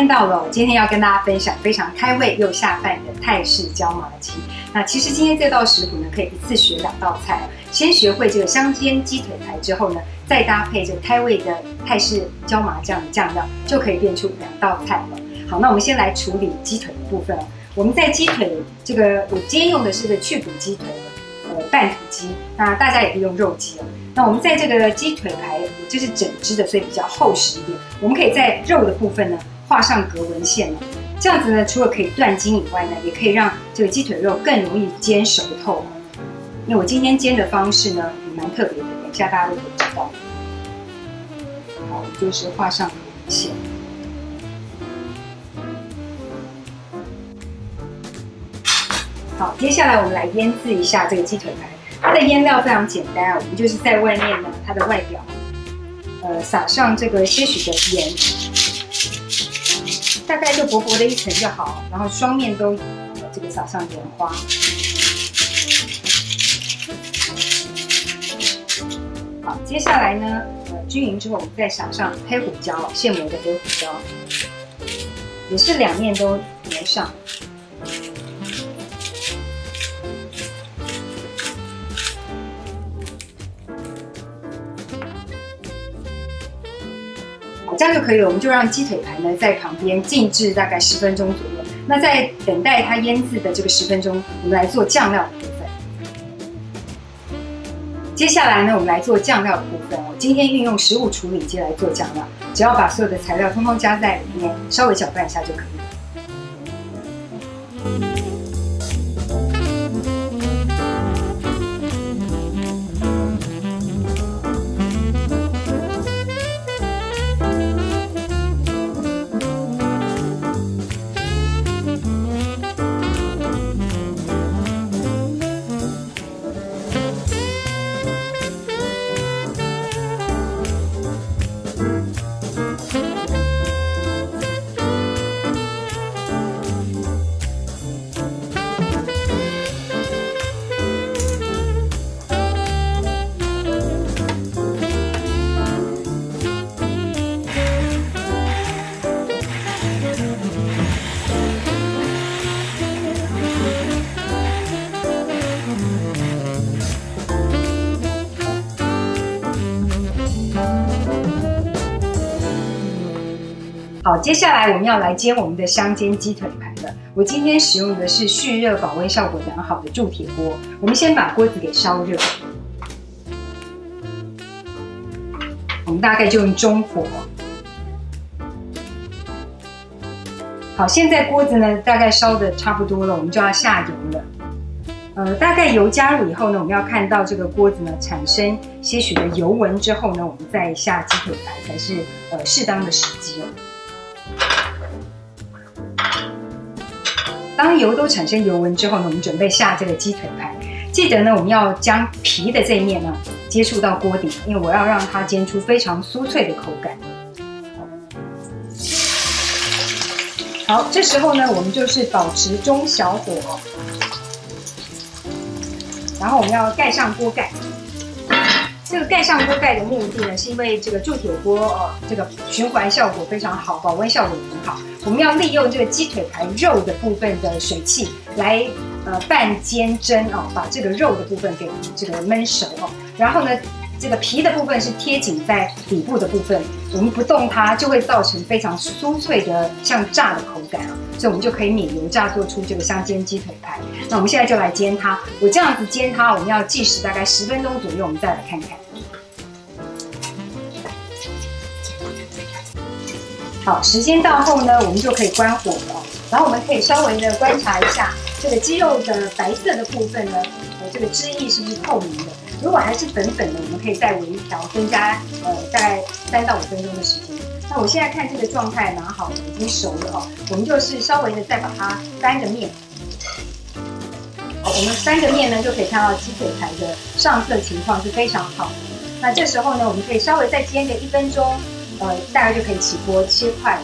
天到了，今天要跟大家分享非常开胃又下饭的泰式椒麻鸡。那其实今天这道食谱呢，可以一次学2道菜哦。先学会这个香煎鸡腿排之后呢，再搭配这个开胃的泰式椒麻酱的酱料，就可以变出2道菜了。好，那我们先来处理鸡腿的部分哦。我们在鸡腿这个，我今天用的是个去骨鸡腿的半土鸡，那大家也可以用肉鸡哦。那我们在这个鸡腿排，这是整只的，所以比较厚实一点。我们可以在肉的部分呢画上格纹线哦，这样子呢，除了可以断筋以外呢，也可以让这个鸡腿肉更容易煎熟透哦。因为我今天煎的方式呢也蛮特别的，等一下大家都可以知道。好，就是画上格纹线。好，接下来我们来腌制一下这个鸡腿排。它的腌料非常简单，我们就是在外面呢，它的外表，撒上这个些许的盐，大概就薄薄的一层就好，然后双面都这个撒上盐花。好，接下来呢，均匀之后，我们再撒上黑胡椒，现磨的黑胡椒，也是2面都磨上。这样就可以了，我们就让鸡腿排呢在旁边静置大概10分钟左右。那在等待它腌制的这个10分钟，我们来做酱料的部分。接下来呢，我们来做酱料的部分。我今天运用食物处理机来做酱料，只要把所有的材料通通加在里面，稍微搅拌一下就可以了。好，接下来我们要来煎我们的香煎鸡腿排了。我今天使用的是蓄热保温效果良好的铸铁锅。我们先把锅子给烧热，我们大概就用中火。好，现在锅子呢大概烧的差不多了，我们就要下油了。大概油加入以后呢，我们要看到这个锅子呢产生些许的油纹之后呢，我们再下鸡腿排才是适当的时机哦。当油都产生油纹之后呢，我们准备下这个鸡腿排。记得呢，我们要将皮的这一面呢接触到锅底，因为我要让它煎出非常酥脆的口感。好，这时候呢，我们就是保持中小火，然后我们要盖上锅盖。这个盖上锅盖的目的呢，是因为这个铸铁锅这个循环效果非常好，保温效果也很好。我们要利用这个鸡腿排肉的部分的水汽来半煎蒸哦，把这个肉的部分给这个焖熟哦。然后呢，这个皮的部分是贴紧在底部的部分，我们不动它就会造成非常酥脆的像炸的口感啊，所以我们就可以免油炸做出这个香煎鸡腿排。那我们现在就来煎它，我这样子煎它，我们要计时大概10分钟左右，我们再来看看。好，时间到后呢，我们就可以关火了。然后我们可以稍微的观察一下这个鸡肉的白色的部分呢，这个汁液是不是透明的？如果还是粉粉的，我们可以再微调，增加大概3到5分钟的时间。那我现在看这个状态蛮好的，已经熟了哦。我们就是稍微的再把它翻个面。好，我们翻个面呢，就可以看到鸡腿排的上色情况是非常好的。那这时候呢，我们可以稍微再煎个1分钟。大概就可以起锅切块